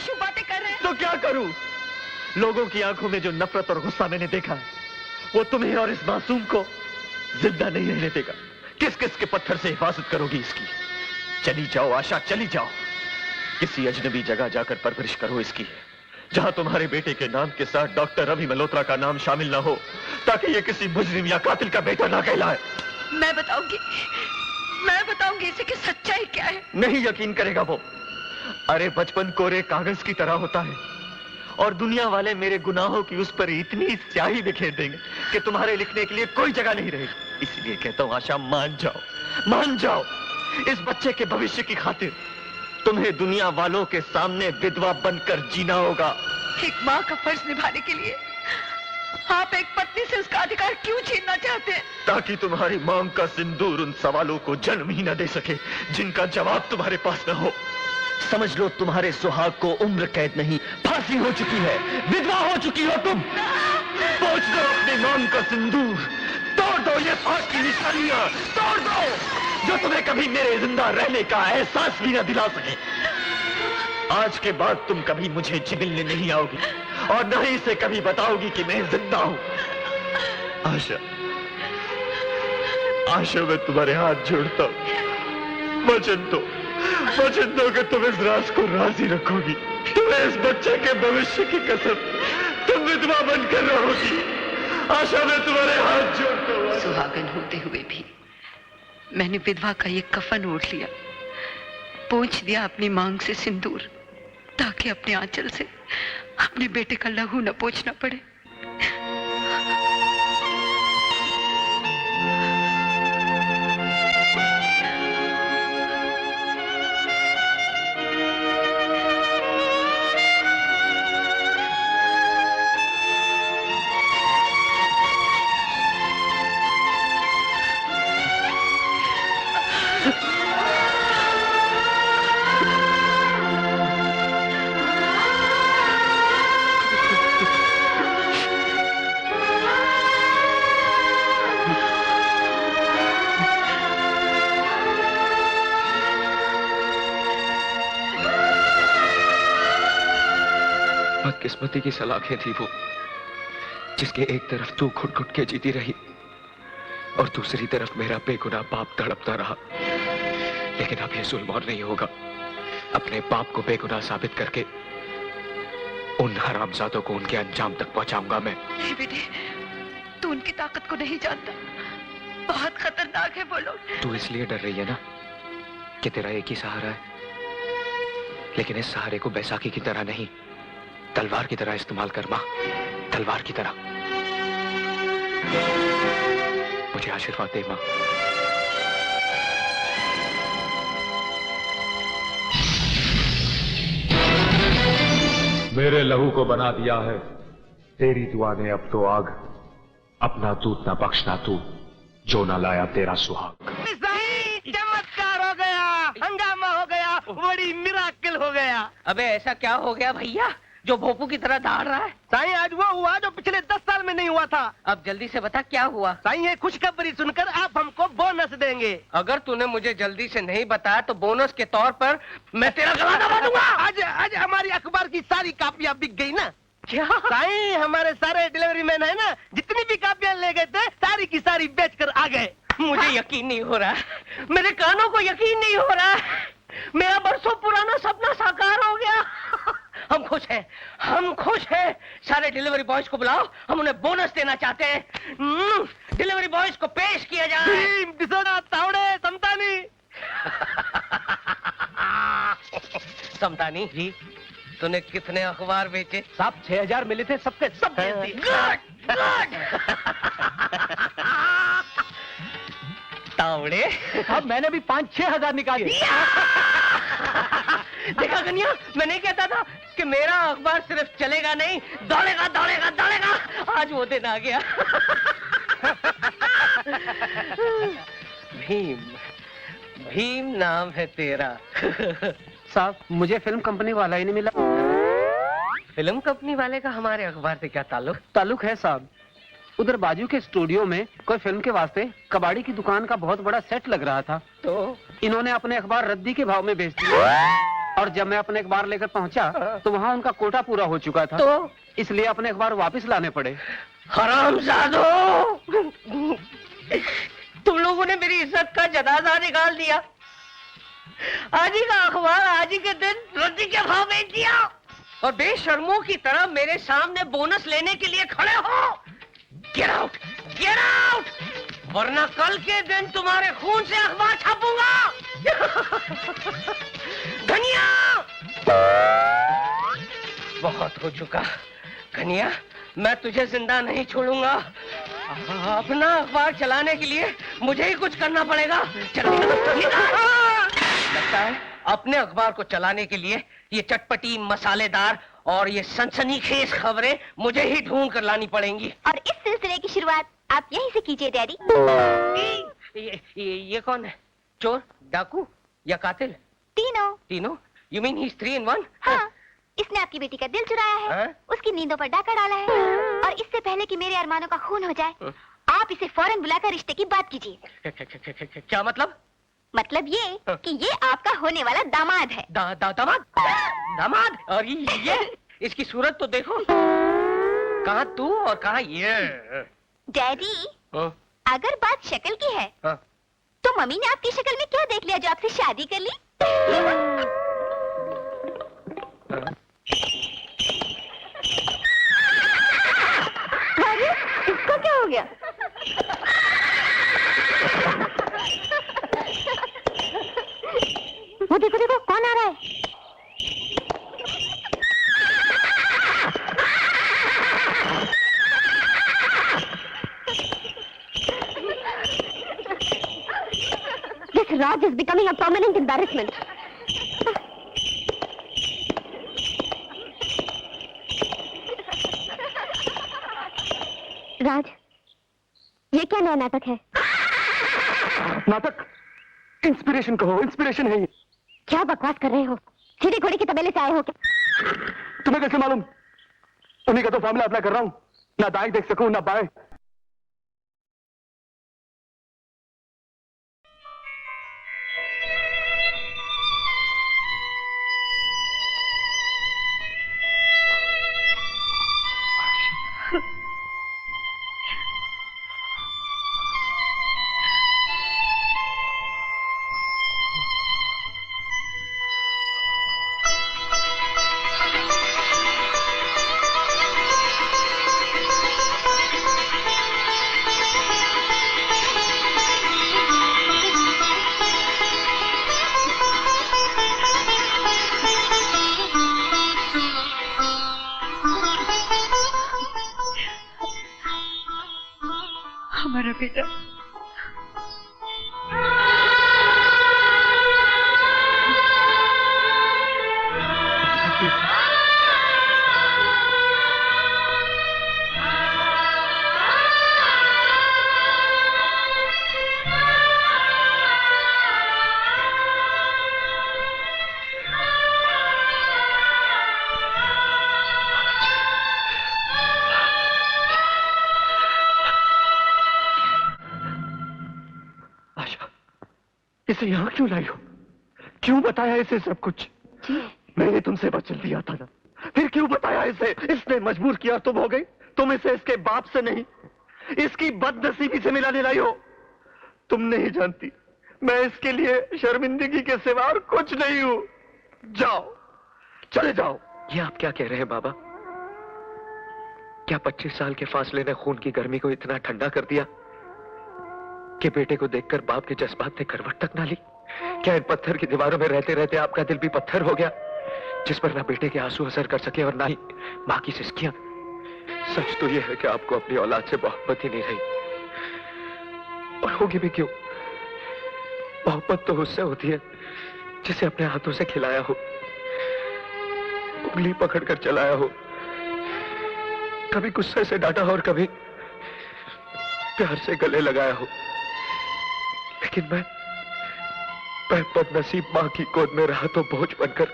अशुभ बातें कर रहे हैं। तो क्या करूं? लोगों की आंखों में जो नफरत और गुस्सा मैंने देखा है, वो तुम्हें और इस मासूम को जिंदा नहीं रहने देगा। किस किस के पत्थर से हिफाजत करोगी इसकी? चली जाओ आशा, चली जाओ। किसी अजनबी जगह जाकर परवरिश करो इसकी, जहां तुम्हारे बेटे के नाम के साथ डॉक्टर रवि मल्होत्रा का नाम शामिल ना हो, ताकि ये किसी मुजरिम या कातिल का बेटा ना कहलाए। मैं बताऊंगी इसे कि सच्चाई क्या है। नहीं यकीन करेगा वो। अरे बचपन कोरे कागज की तरह होता है, और दुनिया वाले मेरे गुनाहों की उस पर इतनी स्याही बिखेर देंगे कि तुम्हारे लिखने के लिए कोई जगह नहीं रहेगी। इसलिए कहता हूं आशा, मान जाओ, मान जाओ। इस बच्चे के भविष्य की खातिर तुम्हें दुनिया वालों के सामने विधवा बनकर जीना होगा। एक माँ का फर्ज निभाने के लिए आप एक पत्नी से उसका अधिकार क्यों छीनना चाहते हैं? ताकि तुम्हारी मांग का सिंदूर उन सवालों को जन्म ही न दे सके जिनका जवाब तुम्हारे पास न हो। समझ लो तुम्हारे सुहाग को उम्र कैद नहीं, फांसी हो चुकी है। विधवा हो चुकी हो तुम। पहुंच दो अपने नाम का सिंदूर, तोड़ दो ये फांस की निशानियां, तोड़ दो जो तुम्हें कभी मेरे जिंदा रहने का एहसास भी न दिला सके। आज के बाद तुम कभी मुझे मिलने नहीं आओगी, और न ही इसे कभी बताओगी कि मैं जिंदा हूं। आशा, आशा, मैं तुम्हारे हाथ जोड़ता हूं। वचन दो कि तुम इस राज को राजी रखोगी। तुम्हें इस बच्चे के भविष्य की कसम, तुम विधवा बनकर रहोगी। आशा, मैं तुम्हारे हाथ जोड़ता हूं। सुहागन होते हुए भी मैंने विधवा का ये कफन ओढ़ लिया, पोंछ दिया अपनी मांग से सिंदूर, ताकि अपने आंचल से अपने बेटे का लहू न पोंछना पड़े। बदकिस्मती की सलाखें थी वो, जिसके एक तरफ तू घुट घुट के जीती रही और दूसरी तरफ मेरा बेगुनाह बाप तड़पता रहा। लेकिन अब ये जुल्म और नहीं होगा। अपने बाप को बेगुनाह साबित करके उन हरामजादों को उनके अंजाम तक पहुंचाऊंगा मैं। नहीं बेटे, तू उनकी ताकत को नहीं जानता। बहुत खतरनाक है वो लोग। तू इसलिए डर रही है ना कि तेरा एक ही सहारा है, लेकिन इस सहारे को बैसाखी की तरह नहीं, तलवार की तरह इस्तेमाल कर मां, तलवार की तरह। मुझे आशीर्वाद दे मां। मेरे लहू को बना दिया है तेरी दुआ ने अब तो आग, अपना दूध न बख्शना तू जो न लाया तेरा सुहाग। चमत्कार हो गया, हंगामा हो गया, बड़ी मिराकिल हो गया। अबे ऐसा क्या हो गया भैया जो भोपू की तरह दौड़ रहा है? साईं, आज वो हुआ जो पिछले 10 साल में नहीं हुआ था। अब जल्दी से बता क्या हुआ? साईं, ये खुशखबरी सुनकर आप हमको बोनस देंगे। अगर तूने मुझे जल्दी से नहीं बताया तो बोनस के तौर पर मैं तेरा गला दबा दूंगा। आज हमारी अखबार की सारी कापियां बिक गई ना। क्या? साईं, हमारे सारे डिलीवरी मैन है ना, जितनी भी कापियां ले गए थे सारी की सारी बेचकर आ गए। मुझे यकीन नहीं हो रहा, मेरे कानों को यकीन नहीं हो रहा। मेरा बरसों पुराना सपना साकार हो गया। हम खुश हैं, हम खुश हैं। सारे डिलीवरी बॉयज को बुलाओ, हम उन्हें बोनस देना चाहते हैं। डिलीवरी बॉयज को पेश किया जाए। तावड़े, समतानी। समतानी जी, तूने कितने अखबार बेचे? साहब 6000 मिले थे, सबके सब बेच दिए। Good good. तावड़े, अब मैंने भी 5-6 हजार निकाले। देखा कन्या, मैं नहीं कहता था कि मेरा अखबार सिर्फ चलेगा नहीं, दौड़ेगा दौड़ेगा दौड़ेगा। आज वो दिन आ गया। भीम, भीम नाम है तेरा। साहब, मुझे फिल्म कंपनी वाला ही नहीं मिला। फिल्म कंपनी वाले का हमारे अखबार से क्या ताल्लुक? ताल्लुक है साहब। उधर बाजू के स्टूडियो में कोई फिल्म के वास्ते कबाड़ी की दुकान का बहुत बड़ा सेट लग रहा था, तो इन्होंने अपने अखबार रद्दी के भाव में बेच दिया। और जब मैं अपने अखबार लेकर पहुंचा तो वहाँ उनका कोटा पूरा हो चुका था, तो इसलिए अपने अखबार वापस लाने पड़े। हरामजादो, तुम लोगों ने मेरी इज्जत का जनाजा निकाल दिया। आज ही का अखबार आज ही के दिन रद्दी के भाव बेच दिया और बेशर्मों की तरह मेरे सामने बोनस लेने के लिए खड़े हो। गेट आउट, गेट आउट, वरना कल के दिन तुम्हारे खून से अखबार छापूंगा। धनिया, बहुत हो चुका। धनिया, मैं तुझे जिंदा नहीं छोड़ूंगा। अपना अखबार चलाने के लिए मुझे ही कुछ करना पड़ेगा। चलो, लगता है अपने अखबार को चलाने के लिए ये चटपटी, मसालेदार और ये सनसनीखेज खबरें मुझे ही ढूंढ कर लानी पड़ेंगी। और इस सिलसिले की शुरुआत आप यहीं से कीजिए डैडी। ये कौन है? चोर, डाकू या कातिल? तीनों। तीनों? You mean he's 3 in 1? हाँ, इसने आपकी बेटी का दिल चुराया है, हाँ? उसकी नींदों पर डाका डाला है, और इससे पहले कि मेरे अरमानों का खून हो जाए, आप इसे फौरन बुलाकर रिश्ते की बात कीजिए। क्या मतलब? मतलब ये कि ये आपका होने वाला दामाद है। दामाद? दामाद? और ये इसकी सूरत तो देखो, कहाँ तू और कहाँ ये। डैडी, अगर बात शक्ल की है, हाँ। तो मम्मी ने आपकी शक्ल में क्या देख लिया जो आपसे शादी कर ली? अरे, इसको क्या हो गया? वो देखो देखो, कौन आ रहा है? This Raj is becoming a permanent embarrassment. राज, ये क्या नया नाटक है? नाटक? इंस्पिरेशन कहो, इंस्पिरेशन है ये। क्या बकवास कर रहे हो? सीधे घोड़े के तबेले से आए हो क्या? तुम्हें कैसे मालूम? उन्हीं का तो फॉर्मूला अप्लाई कर रहा हूँ, ना दाएं देख सकूं ना बाएं। हमारा बेटा इसे यहाँ क्यों लाई हो? क्यों बताया इसे सब कुछ? मैंने तुमसे वचन दिया था ना, फिर क्यों बताया इसे? इसने मजबूर किया, तुम हो गई। तुम इसे इसके बाप से नहीं, इसकी बदनसीबी से मिलाने लाई हो। तुम नहीं जानती, मैं इसके लिए शर्मिंदगी के सिवा और कुछ नहीं हूं। जाओ, चले जाओ। ये आप क्या कह रहे हैं बाबा? क्या 25 साल के फासले ने खून की गर्मी को इतना ठंडा कर दिया कि बेटे को देखकर बाप के जज्बात ने करवट तक ना ली? क्या इन पत्थर की दीवारों में रहते रहते आपका दिल भी पत्थर हो गया, जिस पर ना बेटे के आंसू असर कर सके और ना ही मां की सिसकियां? सच तो यह है कि आपको अपनी औलाद से मोहब्बत ही नहीं रही, और होगी भी क्यों? मोहब्बत तो उससे होती है जिसे अपने हाथों से खिलाया हो, उंगली पकड़कर चलाया हो, कभी गुस्से से डांटा हो और कभी प्यार से गले लगाया हो। लेकिन मैं बदनसीब मां की गोद में रहा तो बोझ बनकर,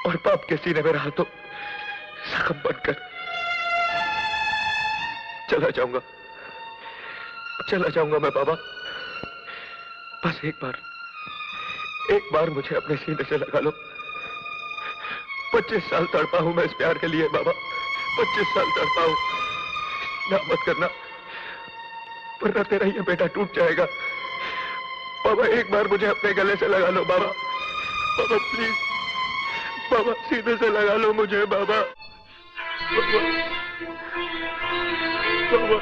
और बाप के सीने में रहा तो जख्म बनकर। चला जाऊंगा मैं बाबा, बस एक बार मुझे अपने सीने से लगा लो। 25 साल तड़पा हूं मैं इस प्यार के लिए बाबा, 25 साल तड़पा हूं। ना मत करना, वरना तेरा ये बेटा टूट जाएगा। बाबा एक बार मुझे अपने गले से लगा लो बाबा, बाबा प्लीज, बाबा सीने से लगा लो मुझे बाबा, बाबा, बाबा।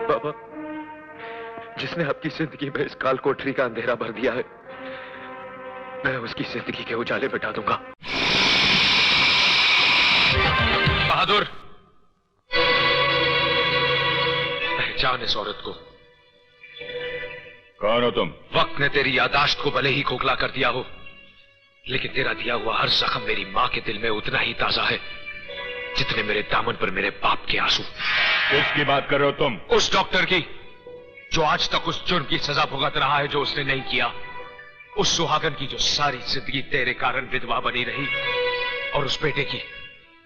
बाबा, जिसने आपकी जिंदगी में इस काल कोठरी का अंधेरा भर दिया है, मैं उसकी जिंदगी के उजाले बिठा दूंगा। बहादुर, पहचान इस औरत को। कौन हो तुम? वक्त ने तेरी यादाश्त को भले ही खोखला कर दिया हो, लेकिन तेरा दिया हुआ हर जख्म मेरी मां के दिल में उतना ही ताजा है जितने मेरे दामन पर मेरे बाप के आंसू। किसकी बात कर रहे हो तुम? उस डॉक्टर की जो आज तक उस जुर्म की सजा भुगत रहा है जो उसने नहीं किया, उस सुहागन की जो सारी जिंदगी तेरे कारण विधवा बनी रही, और उस बेटे की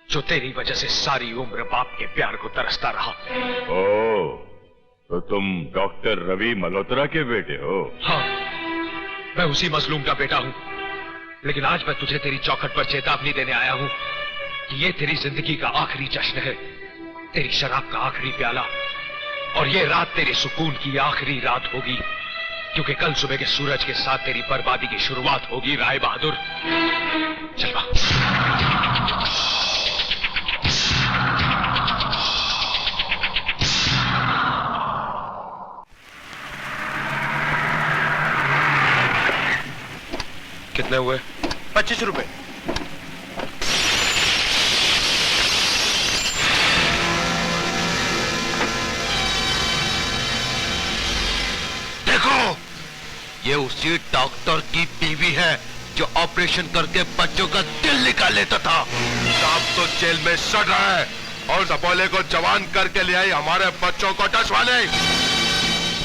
जो तेरी वजह से सारी उम्र बाप के प्यार को तरसता रहा। ओ, तो तुम डॉक्टर रवि मल्होत्रा के बेटे हो? हाँ, मैं उसी मजलूम का बेटा हूं, लेकिन आज मैं तुझे तेरी चौखट पर चेतावनी देने आया हूं कि ये तेरी जिंदगी का आखिरी जश्न है, तेरी शराब का आखिरी प्याला, और ये रात तेरे सुकून की आखिरी रात होगी, क्योंकि कल सुबह के सूरज के साथ तेरी बर्बादी की शुरुआत होगी। राय बहादुर, चल बा। कितने हुए? 25 रुपए। ये उसी डॉक्टर की बीवी है जो ऑपरेशन करके बच्चों का दिल निकाल लेता था। साहब तो जेल में सड़ रहा है और सपोले को जवान करके ले आई हमारे बच्चों को टसवाने।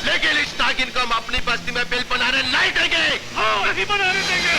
लेकिन इस नागिन को हम अपनी बस्ती में बिल बनाने नहीं देंगे। नहीं बनाने देंगे।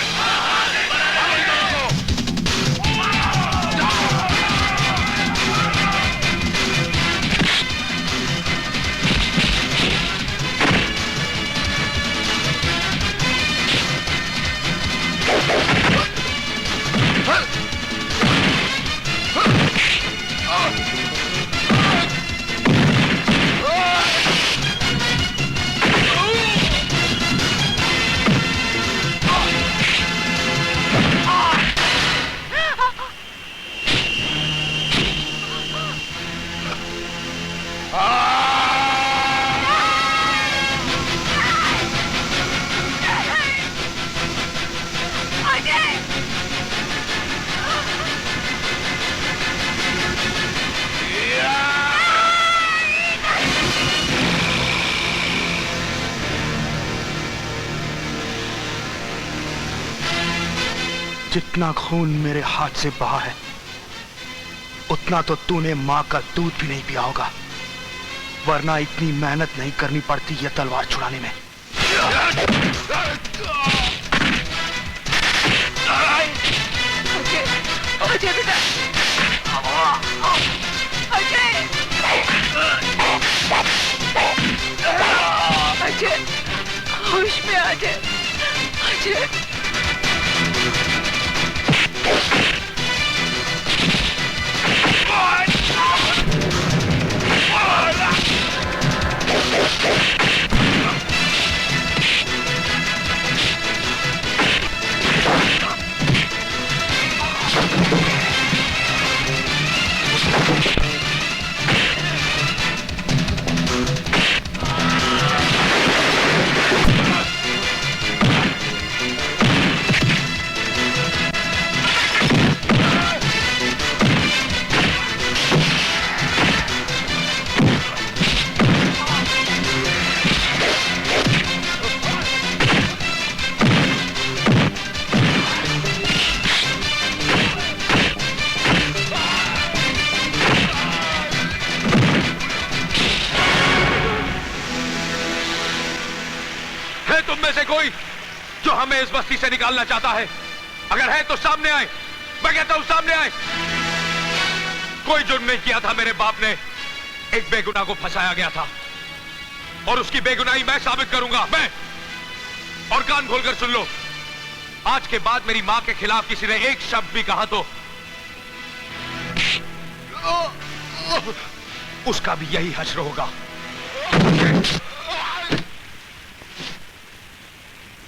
जितना खून मेरे हाथ से बहा है उतना तो तूने मां का दूध भी नहीं पिया होगा, वरना इतनी मेहनत नहीं करनी पड़ती ये तलवार छुड़ाने में। अजय बेटा, अजय होश में आ जाए। अजय तुम में से कोई जो हमें इस बस्ती से निकालना चाहता है? अगर है तो सामने आए। मैं कहता हूं सामने आए। कोई जुर्म नहीं किया था मेरे बाप ने। एक बेगुनाह को फंसाया गया था और उसकी बेगुनाही मैं साबित करूंगा। मैं। और कान खोलकर सुन लो, आज के बाद मेरी मां के खिलाफ किसी ने एक शब्द भी कहा तो उसका भी यही हश्र होगा।